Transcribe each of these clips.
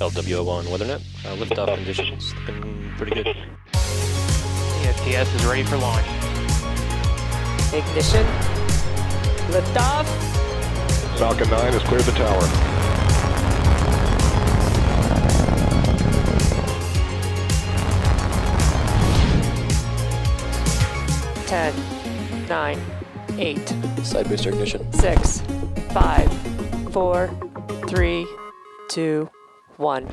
LWO1 WeatherNet. Liftoff conditions looking pretty good. The STS is ready for launch. Ignition. Liftoff. Falcon 9 has cleared the tower. Ten, 9, 8, Side booster ignition. 6, 5, 4, 3, 2, 1.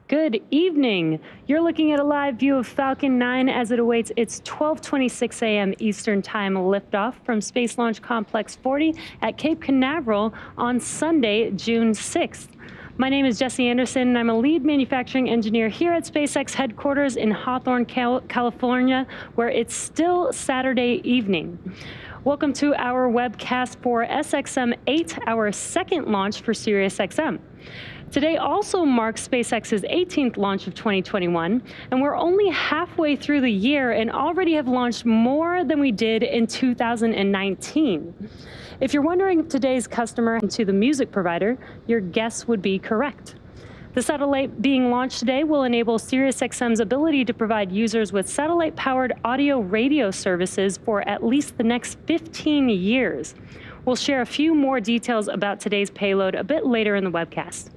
Good evening. You're looking at a live view of Falcon 9 as it awaits its 12:26 a.m. Eastern Time liftoff from Space Launch Complex 40 at Cape Canaveral on Sunday, June 6th. My name is Jesse Anderson, and I'm a lead manufacturing engineer here at SpaceX headquarters in Hawthorne, California, where it's still Saturday evening. Welcome to our webcast for SXM-8, our second launch for SiriusXM. Today also marks SpaceX's 18th launch of 2021, and we're only halfway through the year and already have launched more than we did in 2019. If you're wondering if today's customer to the music provider, your guess would be correct. The satellite being launched today will enable SiriusXM's ability to provide users with satellite-powered audio radio services for at least the next 15 years. We'll share a few more details about today's payload a bit later in the webcast.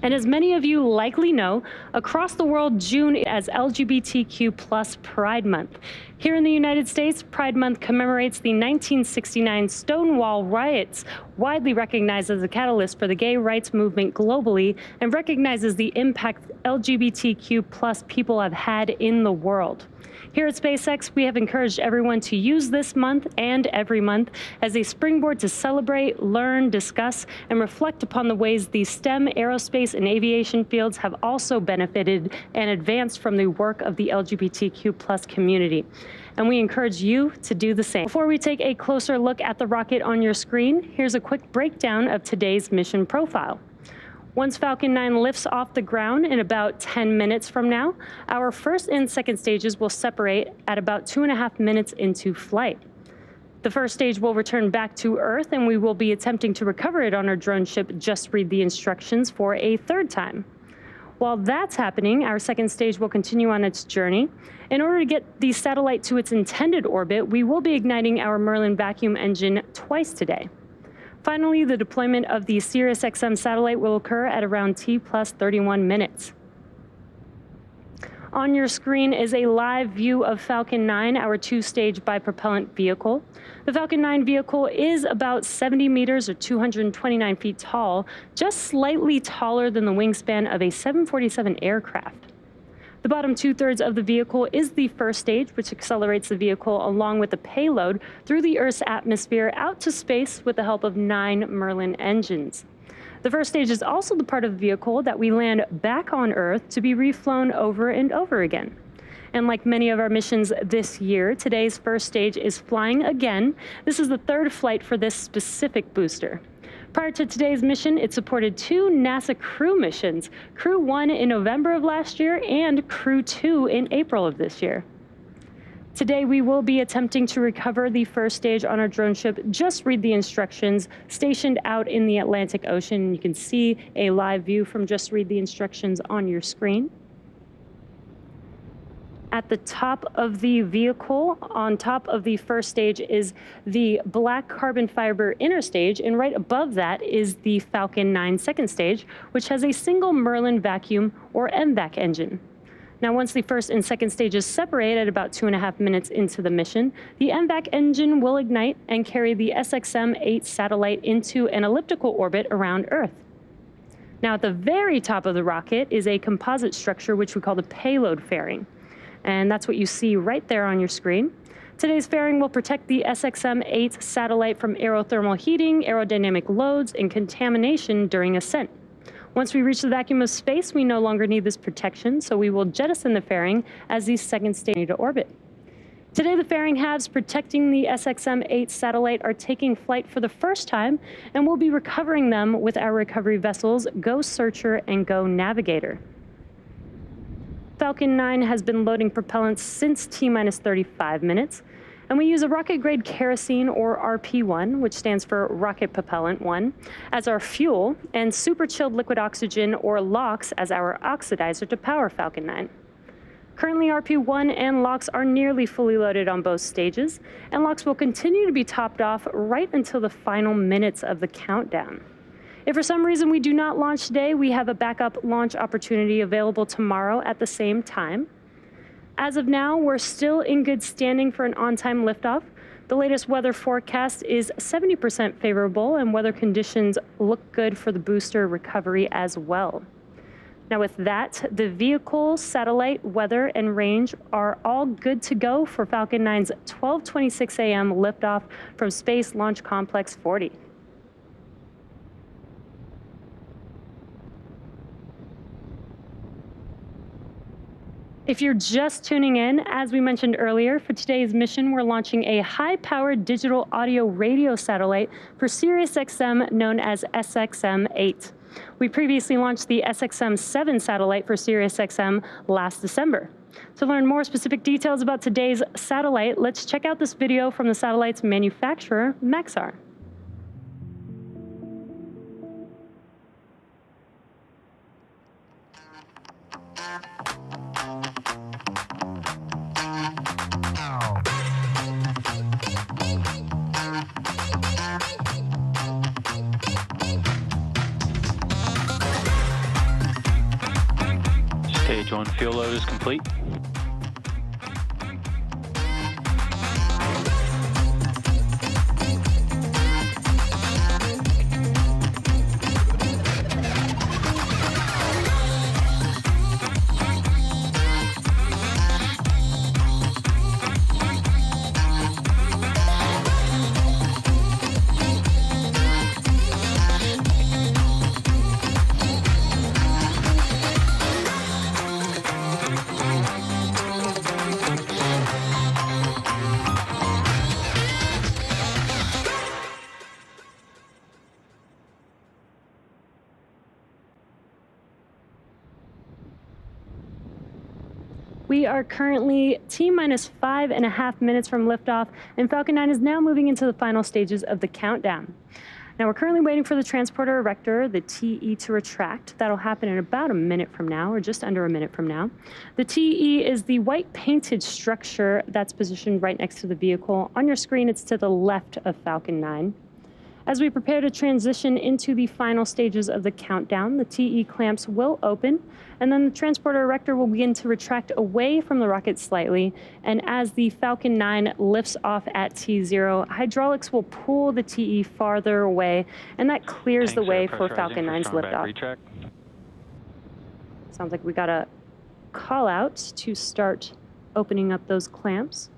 And as many of you likely know, across the world, June is LGBTQ+ Pride Month. Here in the United States, Pride Month commemorates the 1969 Stonewall riots, widely recognized as a catalyst for the gay rights movement globally, and recognizes the impact LGBTQ+ people have had in the world. Here at SpaceX, we have encouraged everyone to use this month and every month as a springboard to celebrate, learn, discuss, and reflect upon the ways the STEM, aerospace, and aviation fields have also benefited and advanced from the work of the LGBTQ+ community. And we encourage you to do the same. Before we take a closer look at the rocket on your screen, here's a quick breakdown of today's mission profile. Once Falcon 9 lifts off the ground in about 10 minutes from now, our first and second stages will separate at about 2.5 minutes into flight. The first stage will return back to Earth, and we will be attempting to recover it on our drone ship Just Read the Instructions for a third time. While that's happening, our second stage will continue on its journey. In order to get the satellite to its intended orbit, we will be igniting our Merlin vacuum engine twice today. Finally, the deployment of the SiriusXM satellite will occur at around T+31 minutes. On your screen is a live view of Falcon 9, our two-stage bipropellant vehicle. The Falcon 9 vehicle is about 70 meters or 229 feet tall, just slightly taller than the wingspan of a 747 aircraft. The bottom two-thirds of the vehicle is the first stage, which accelerates the vehicle along with the payload through the Earth's atmosphere out to space with the help of 9 Merlin engines. The first stage is also the part of the vehicle that we land back on Earth to be reflown over and over again. And like many of our missions this year, today's first stage is flying again. This is the third flight for this specific booster. Prior to today's mission, it supported 2 NASA Crew missions, Crew 1 in November of last year and Crew 2 in April of this year. Today, we will be attempting to recover the first stage on our drone ship Just Read the Instructions, stationed out in the Atlantic Ocean. You can see a live view from Just Read the Instructions on your screen. At the top of the vehicle, on top of the first stage, is the black carbon fiber inner stage, and right above that is the Falcon 9 second stage, which has a single Merlin vacuum or MVAC engine. Now, once the first and second stages separate at about 2.5 minutes into the mission, the MVAC engine will ignite and carry the SXM-8 satellite into an elliptical orbit around Earth. Now, at the very top of the rocket is a composite structure, which we call the payload fairing. And that's what you see right there on your screen. Today's fairing will protect the SXM-8 satellite from aerothermal heating, aerodynamic loads, and contamination during ascent. Once we reach the vacuum of space, we no longer need this protection, so we will jettison the fairing as the second stage to orbit. Today, the fairing halves protecting the SXM-8 satellite are taking flight for the first time, and we'll be recovering them with our recovery vessels, Go Searcher and Go Navigator. Falcon 9 has been loading propellant since T-minus 35 minutes, and we use a rocket-grade kerosene, or RP1, which stands for Rocket Propellant 1, as our fuel, and super-chilled liquid oxygen, or LOX, as our oxidizer to power Falcon 9. Currently, RP1 and LOX are nearly fully loaded on both stages, and LOX will continue to be topped off right until the final minutes of the countdown. If for some reason we do not launch today, we have a backup launch opportunity available tomorrow at the same time. As of now, we're still in good standing for an on-time liftoff. The latest weather forecast is 70% favorable, and weather conditions look good for the booster recovery as well. Now with that, the vehicle, satellite, weather, and range are all good to go for Falcon 9's 12:26 a.m. liftoff from Space Launch Complex 40. If you're just tuning in, as we mentioned earlier, for today's mission, we're launching a high-powered digital audio radio satellite for SiriusXM known as SXM-8. We previously launched the SXM-7 satellite for SiriusXM last December. To learn more specific details about today's satellite, let's check out this video from the satellite's manufacturer, Maxar. Stage 1 fuel load is complete. We are currently T-minus 5.5 minutes from liftoff, and Falcon 9 is now moving into the final stages of the countdown. Now, we're currently waiting for the transporter erector, the TE, to retract. That'll happen in about a minute from now, or just under a minute from now. The TE is the white painted structure that's positioned right next to the vehicle. On your screen, it's to the left of Falcon 9. As we prepare to transition into the final stages of the countdown, the TE clamps will open, and then the transporter erector will begin to retract away from the rocket slightly. And as the Falcon 9 lifts off at T0, hydraulics will pull the TE farther away, and that clears the way for Falcon 9's liftoff. Sounds like we got a call out to start opening up those clamps.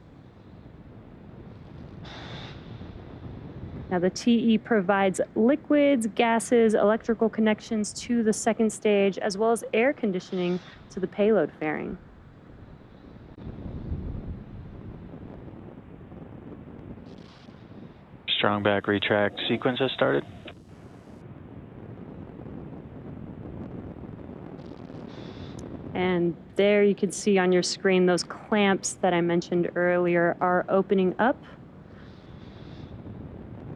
Now, the TE provides liquids, gases, electrical connections to the second stage, as well as air conditioning to the payload fairing. Strong back retract sequence has started. And there you can see on your screen those clamps that I mentioned earlier are opening up.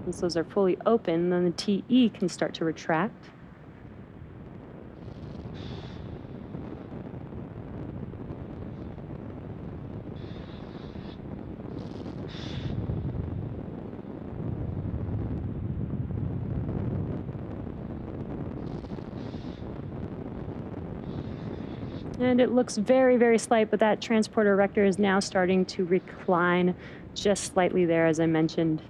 Once those are fully open, then the TE can start to retract. And it looks very, very slight, but that transporter erector is now starting to recline just slightly there, as I mentioned.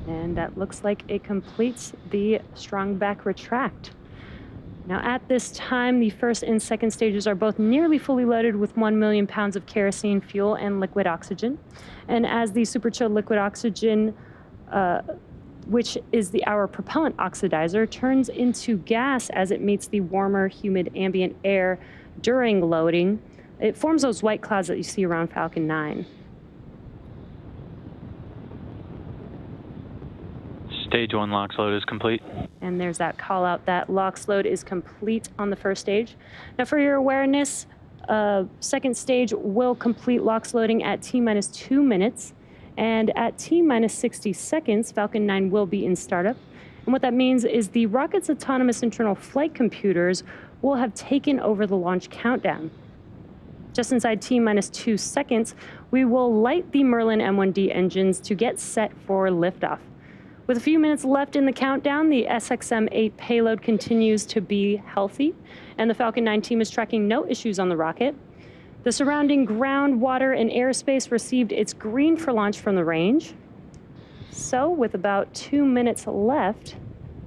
And that looks like it completes the strong back retract. Now at this time, the first and second stages are both nearly fully loaded with 1 million pounds of kerosene fuel and liquid oxygen. And as the super chilled liquid oxygen, which is our propellant oxidizer, turns into gas as it meets the warmer, humid ambient air during loading, it forms those white clouds that you see around Falcon 9. Stage 1 LOX load is complete. And there's that call out that LOX load is complete on the first stage. Now for your awareness, second stage will complete LOX loading at T-minus 2 minutes. And at T-minus 60 seconds, Falcon 9 will be in startup. And what that means is the rocket's autonomous internal flight computers will have taken over the launch countdown. Just inside T-minus 2 seconds, we will light the Merlin M1D engines to get set for liftoff. With a few minutes left in the countdown, the SXM-8 payload continues to be healthy, and the Falcon 9 team is tracking no issues on the rocket. The surrounding ground, water, and airspace received its green for launch from the range. So with about 2 minutes left,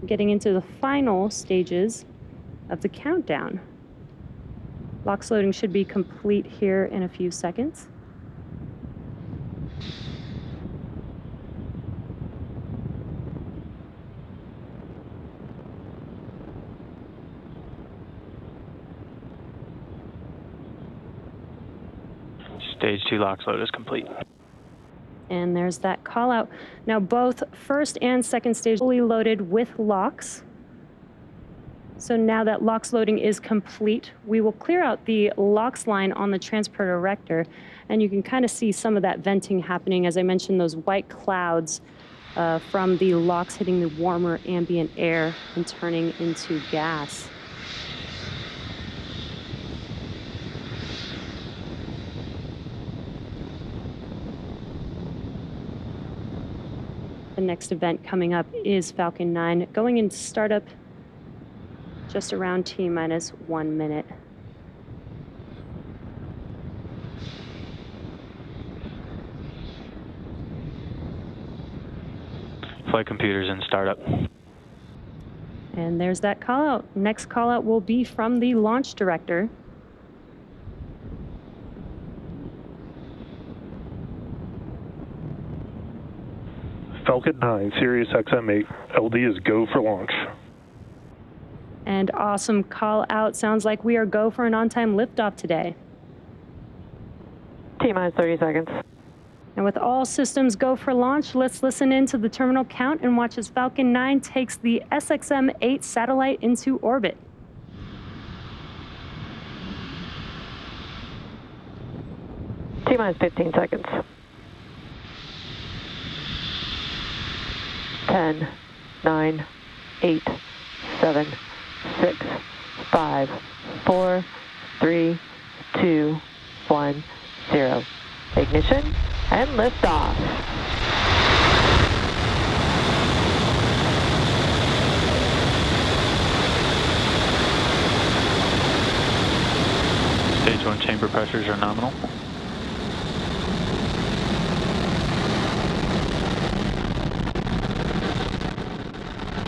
we're getting into the final stages of the countdown. LOX loading should be complete here in a few seconds. Stage 2 LOX load is complete. And there's that call out. Now both first and second stage fully loaded with LOX. So now that LOX loading is complete, we will clear out the LOX line on the transporter erector, and you can kind of see some of that venting happening. As I mentioned, those white clouds from the LOX hitting the warmer ambient air and turning into gas. The next event coming up is Falcon 9 going into startup just around T-minus 1 minute. Flight computers in startup. And there's that call out. Next call out will be from the launch director. Falcon 9, Sirius XM-8, LD is go for launch. And awesome call out. Sounds like we are go for an on-time liftoff today. T-minus 30 seconds. And with all systems go for launch, let's listen in to the terminal count and watch as Falcon 9 takes the SXM-8 satellite into orbit. T-minus 15 seconds. 10, 9, 8, 7, 6, 5, 4, 3, 2, 1, 0. Ignition and liftoff. Stage 1 chamber pressures are nominal.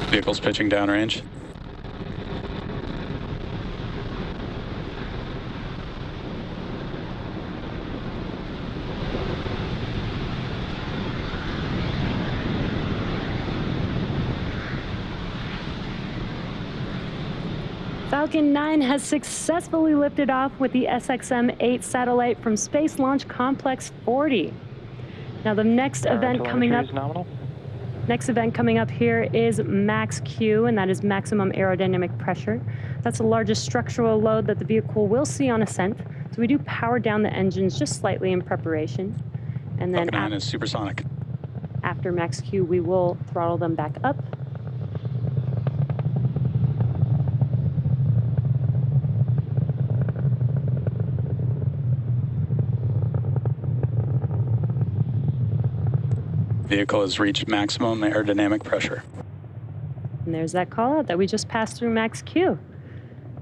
Vehicle's pitching downrange. Falcon 9 has successfully lifted off with the SXM-8 satellite from Space Launch Complex 40. Now the next event coming up. Next event coming up here is Max Q, and that is maximum aerodynamic pressure. That's the largest structural load that the vehicle will see on ascent. So we do power down the engines just slightly in preparation. And then Falcon 9 is supersonic. after Max Q, we will throttle them back up. Vehicle has reached maximum aerodynamic pressure. And there's that call out that we just passed through Max Q.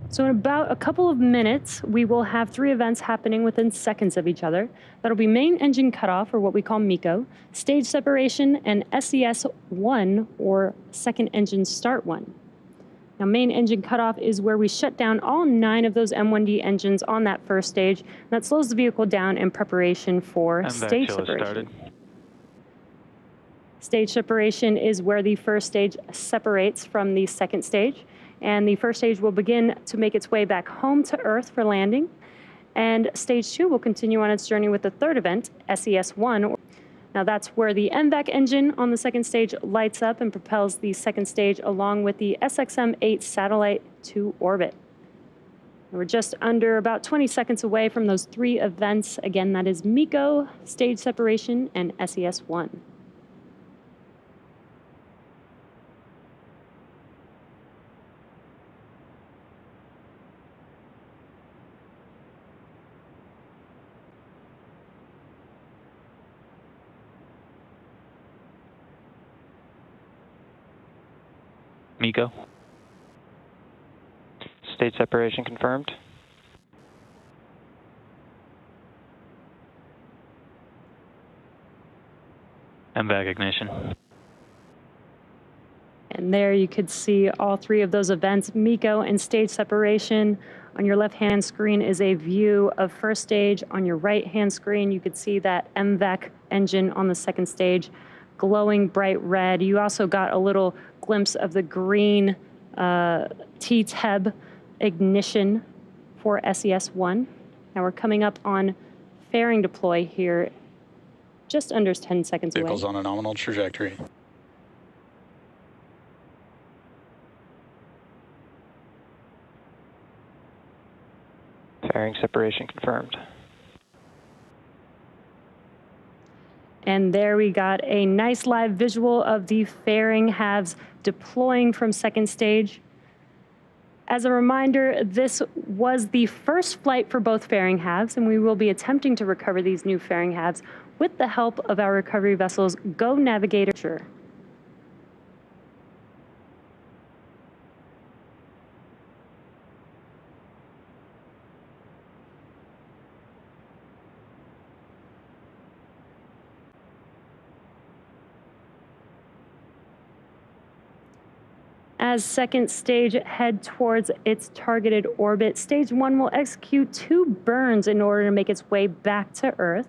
So in about a couple of minutes, we will have 3 events happening within seconds of each other. That'll be main engine cutoff, or what we call MECO, stage separation, and SES-1, or second engine start 1. Now main engine cutoff is where we shut down all 9 of those M1D engines on that first stage. And that slows the vehicle down in preparation for stage separation. Stage separation is where the first stage separates from the second stage, and the first stage will begin to make its way back home to Earth for landing, and stage 2 will continue on its journey with the third event, SES-1. Now that's where the MVAC engine on the second stage lights up and propels the second stage along with the SXM-8 satellite to orbit. We're just under about 20 seconds away from those three events. Again, that is MECO, stage separation, and SES-1. MECO. Stage separation confirmed. MVAC ignition. And there you could see all three of those events, MECO and stage separation. On your left-hand screen is a view of first stage. On your right-hand screen, you could see that MVAC engine on the second stage glowing bright red. You also got a little glimpse of the green T-TEB ignition for SES-1. Now we're coming up on fairing deploy here, just under 10 seconds away. Vehicle's on a nominal trajectory. Fairing separation confirmed. And there we got a nice live visual of the fairing halves deploying from second stage. As a reminder, this was the first flight for both fairing halves, and we will be attempting to recover these new fairing halves with the help of our recovery vessels, Go Navigator. As second stage head towards its targeted orbit, stage 1 will execute 2 burns in order to make its way back to Earth.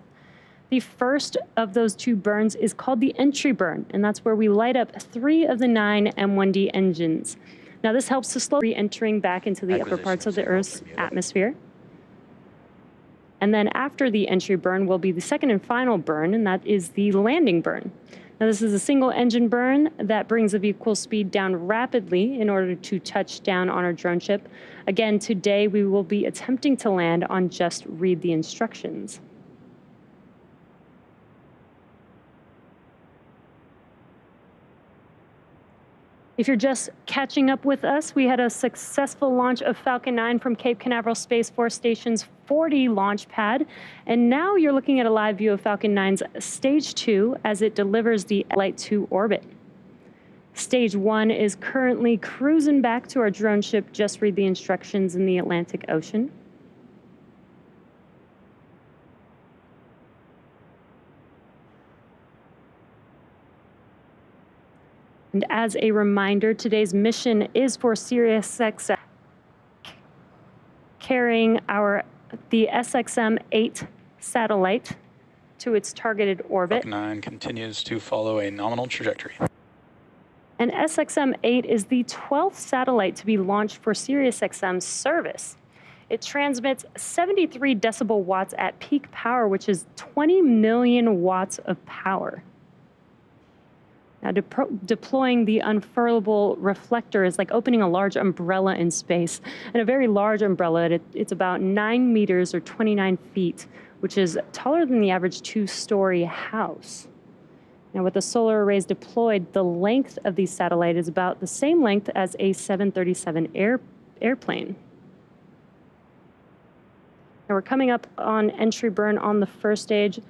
The first of those 2 burns is called the entry burn, and that's where we light up 3 of the 9 M1D engines. Now this helps to slow re-entering back into the upper parts of the Earth's atmosphere. And then after the entry burn will be the second and final burn, and that is the landing burn. Now this is a single engine burn that brings the vehicle speed down rapidly in order to touch down on our drone ship. Again, today we will be attempting to land on just read the instructions. If you're just catching up with us, we had a successful launch of Falcon 9 from Cape Canaveral Space Force Station's 40 launch pad. And now you're looking at a live view of Falcon 9's Stage 2 as it delivers the light to orbit. Stage 1 is currently cruising back to our drone ship, just read the instructions in the Atlantic Ocean. And as a reminder, today's mission is for SiriusXM, carrying the SXM-8 satellite to its targeted orbit. Falcon 9 continues to follow a nominal trajectory. And SXM-8 is the 12th satellite to be launched for SiriusXM service. It transmits 73 decibel watts at peak power, which is 20 million watts of power. Now, deploying the unfurlable reflector is like opening a large umbrella in space. And a very large umbrella, it's about 9 meters or 29 feet, which is taller than the average 2-story house. Now, with the solar arrays deployed, the length of these satellites is about the same length as a 737 airplane. Now, we're coming up on entry burn on the first stage,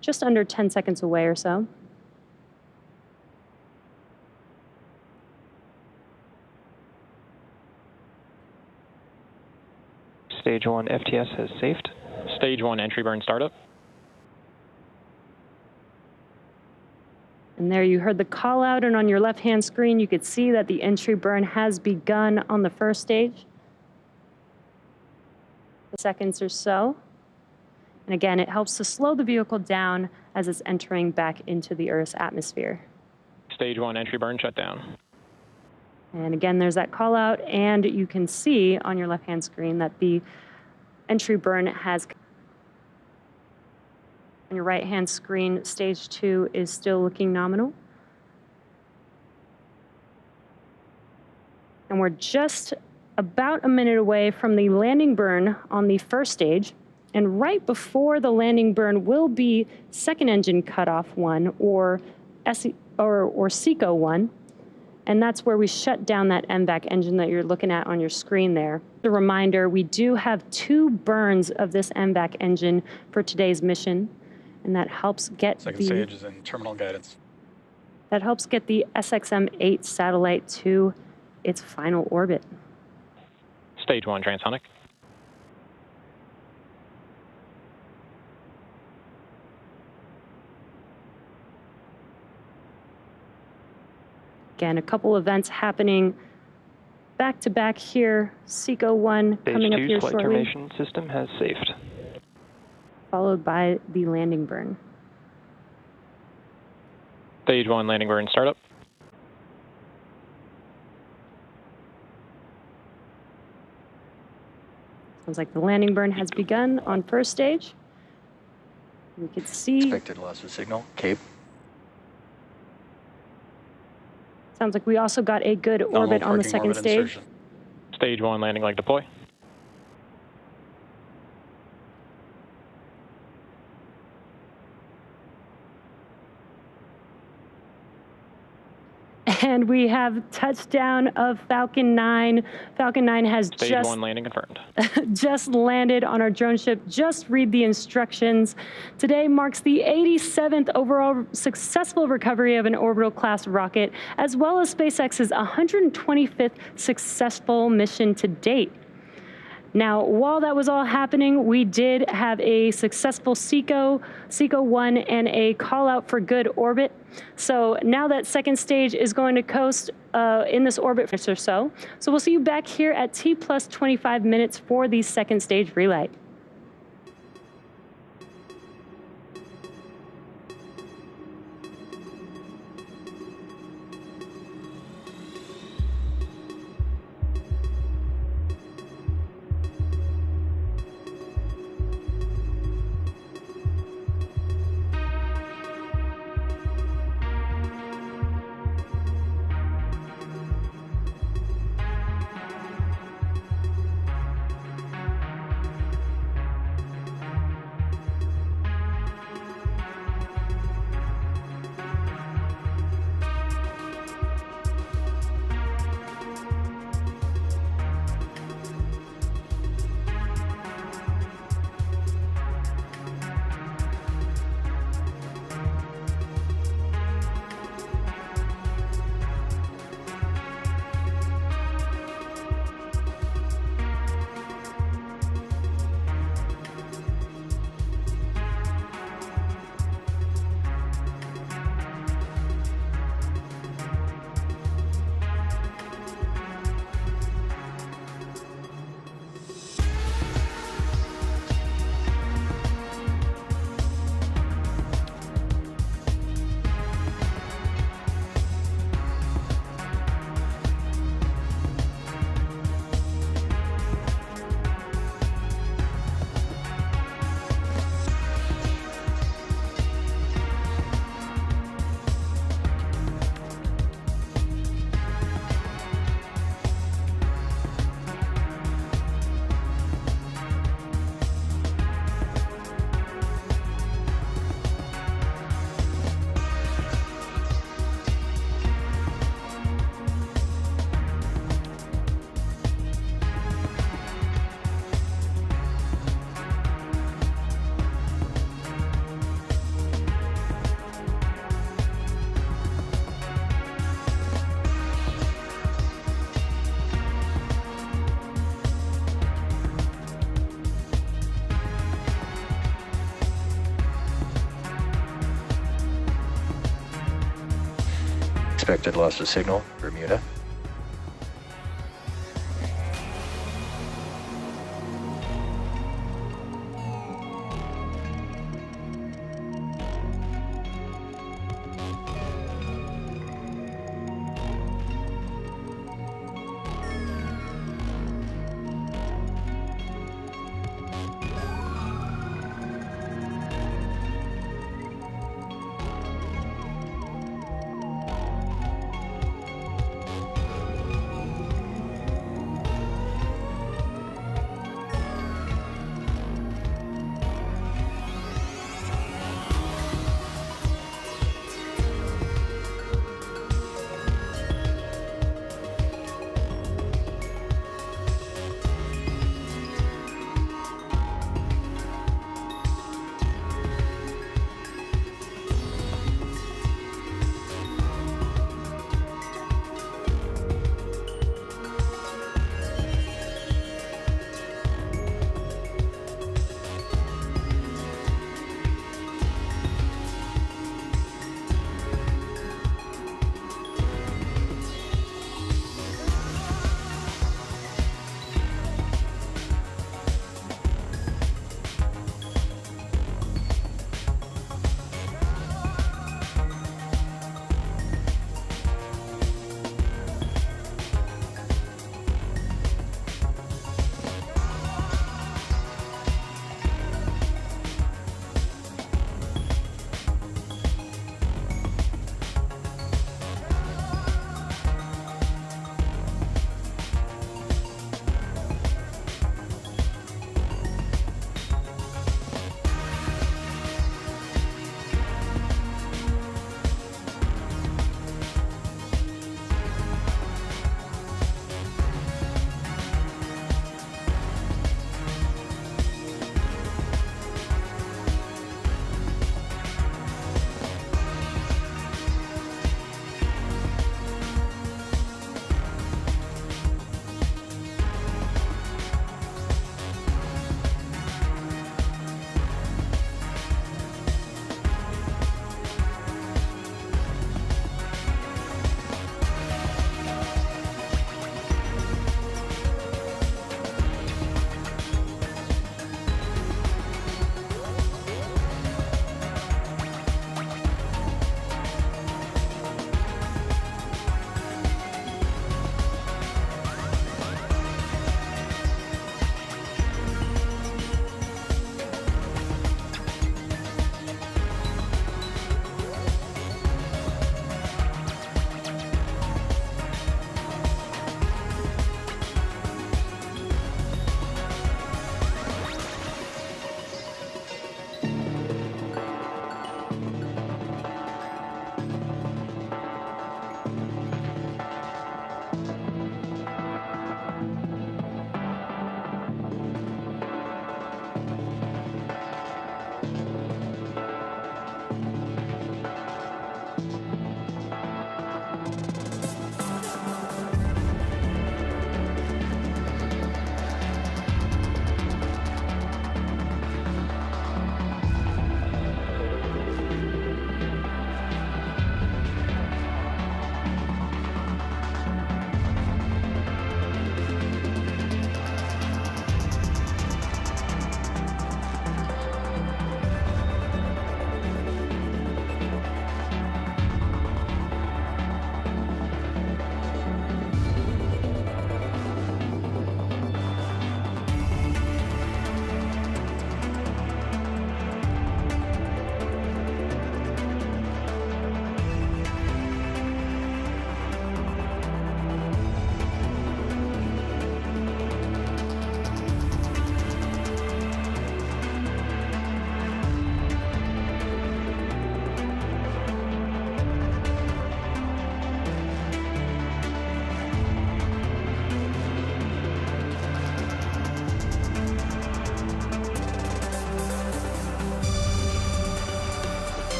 just under 10 seconds away or so. Stage 1 FTS has safed. Stage 1 entry burn startup. And there you heard the call out, and on your left-hand screen, you could see that the entry burn has begun on the first stage. Seconds or so. And again, it helps to slow the vehicle down as it's entering back into the Earth's atmosphere. Stage 1 entry burn shut down. And again, there's that call out, and you can see on your left-hand screen that the entry burn has. On your right-hand screen, stage 2 is still looking nominal. And we're just about a minute away from the landing burn on the first stage. And right before the landing burn will be second engine cutoff 1 or SECO 1. And that's where we shut down that MVAC engine that you're looking at on your screen there. A reminder, we do have 2 burns of this MVAC engine for today's mission. And that helps get Second stage is in terminal guidance. That helps get the SXM-8 satellite to its final orbit. Stage 1 transonic. Again, a couple events happening back to back here. SECO 1 coming up Stage 2 here flight shortly, termination system has safed. followed by the landing burn. Stage 1 landing burn startup. Sounds like the landing burn has begun on first stage. We could see, Expected loss of signal, Cape. sounds like we also got a good Nominal orbit on the parking second orbit stage. insertion. Stage 1 landing leg deploy. And we have touchdown of Falcon 9. Falcon 9 has Stage 1 landing confirmed. just landed on our drone ship. Just read the instructions. Today marks the 87th overall successful recovery of an orbital class rocket, as well as SpaceX's 125th successful mission to date. Now, while that was all happening, we did have a successful SECO 1, and a call out for good orbit. So now that second stage is going to coast in this orbit or so. So we'll see you back here at T plus 25 minutes for the second stage relay. Expected loss of signal, Bermuda.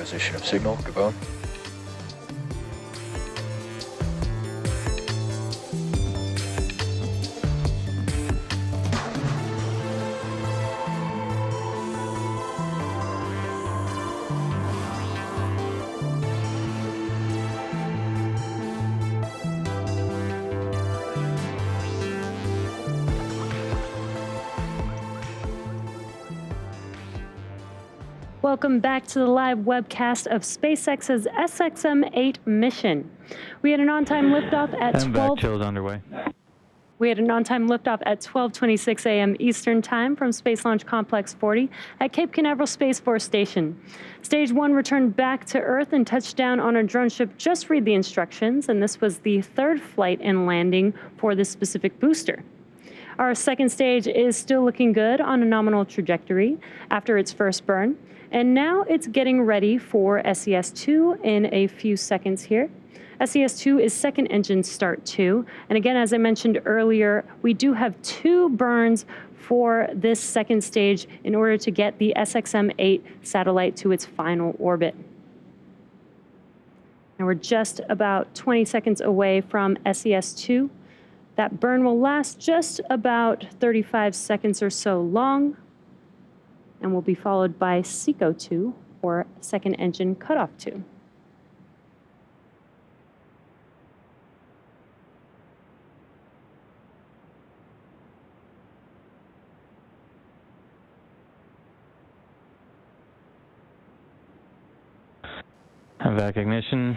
acquisition of signal. Gabon. Welcome back to the live webcast of SpaceX's SXM-8 mission. We had an on-time liftoff at 12. Chills underway. We had an on-time liftoff at 12:26 a.m. Eastern Time from Space Launch Complex 40 at Cape Canaveral Space Force Station. Stage 1 returned back to Earth and touched down on a drone ship. Just read the instructions, and this was the third flight and landing for this specific booster. Our second stage is still looking good on a nominal trajectory after its first burn. And now it's getting ready for SES-2 in a few seconds here. SES-2 is second engine start 2. And again, as I mentioned earlier, we do have 2 burns for this second stage in order to get the SXM-8 satellite to its final orbit. And we're just about 20 seconds away from SES-2. That burn will last just about 35 seconds or so long, and will be followed by SECO-2, or second engine cutoff 2. Vac ignition.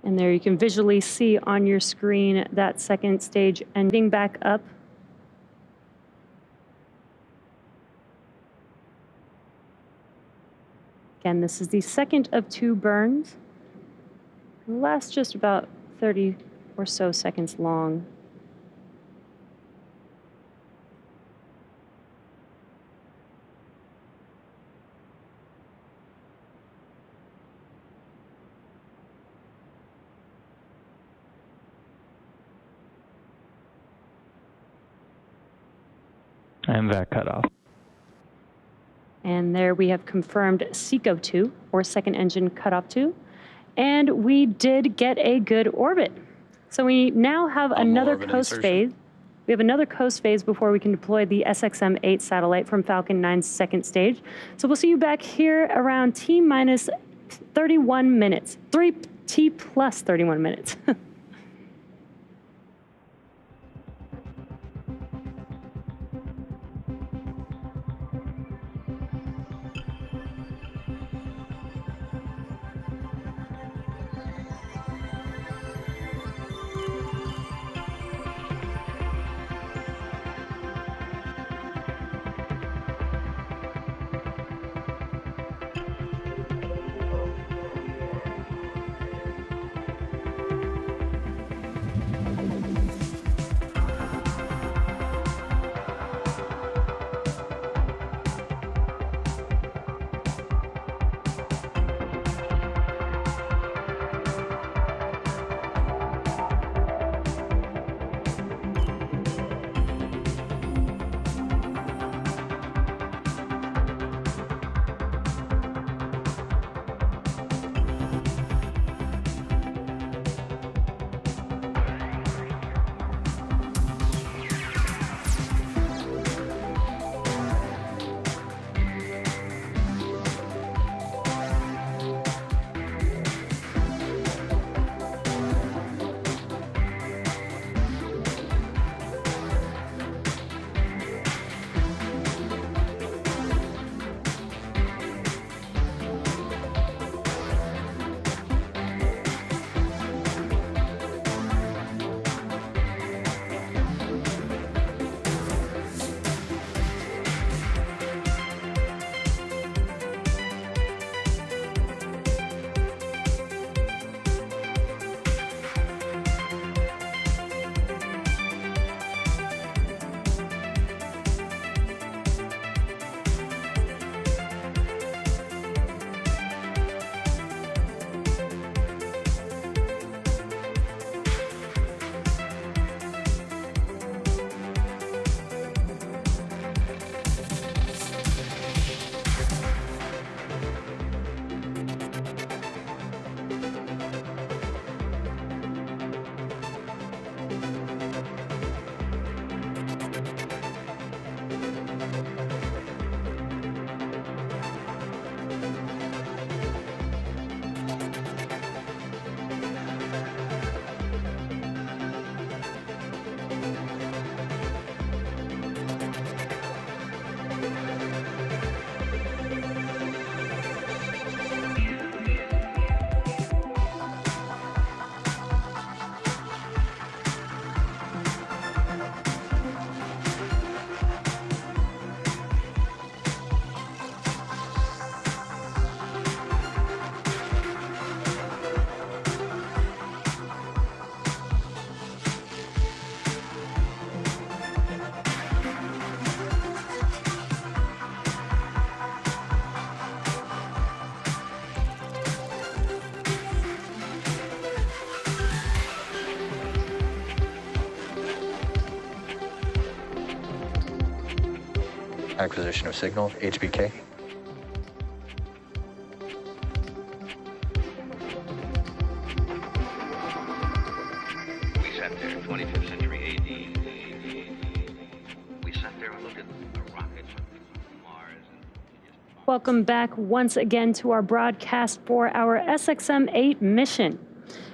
And there you can visually see on your screen that second stage ending back up. Again, this is the second of 2 burns. It'll last just about 30 or so seconds long. And vac cutoff. And there we have confirmed SECO-2, or second engine cutoff 2. And we did get a good orbit. So we now have another coast phase. We have another coast phase before we can deploy the SXM-8 satellite from Falcon 9's second stage. So we'll see you back here around T minus 31 minutes. T plus 31 minutes. Acquisition of signal, HBK. We sat there, 25th century AD. We sat there and looked at a rocket from Mars. Welcome back once again to our broadcast for our SXM-8 mission.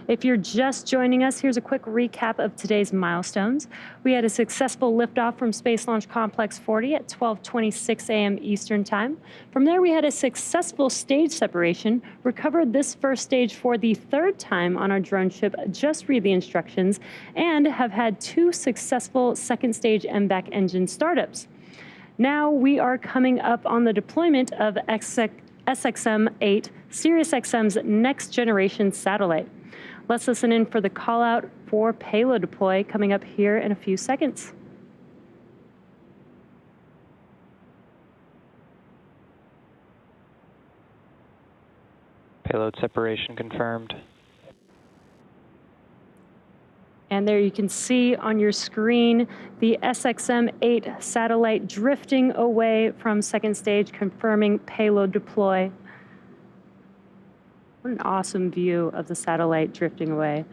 If you're just joining us, here's a quick recap of today's milestones. We had a successful liftoff from Space Launch Complex 40 at 12:26 a.m. Eastern Time. From there, we had a successful stage separation, recovered this first stage for the third time on our drone ship, just read the instructions, and have had 2 successful second stage MVAC engine startups. Now we are coming up on the deployment of SXM-8, SiriusXM's next generation satellite. Let's listen in for the call out for payload deploy coming up here in a few seconds. Payload separation confirmed. And there you can see on your screen the SXM-8 satellite drifting away from second stage, confirming payload deploy. What an awesome view of the satellite drifting away.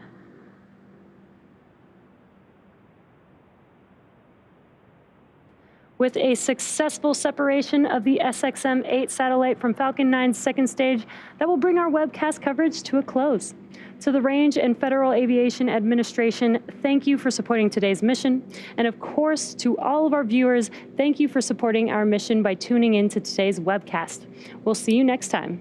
With a successful separation of the SXM-8 satellite from Falcon 9's second stage, that will bring our webcast coverage to a close. To the Range and Federal Aviation Administration, thank you for supporting today's mission. And of course, to all of our viewers, thank you for supporting our mission by tuning in to today's webcast. We'll see you next time.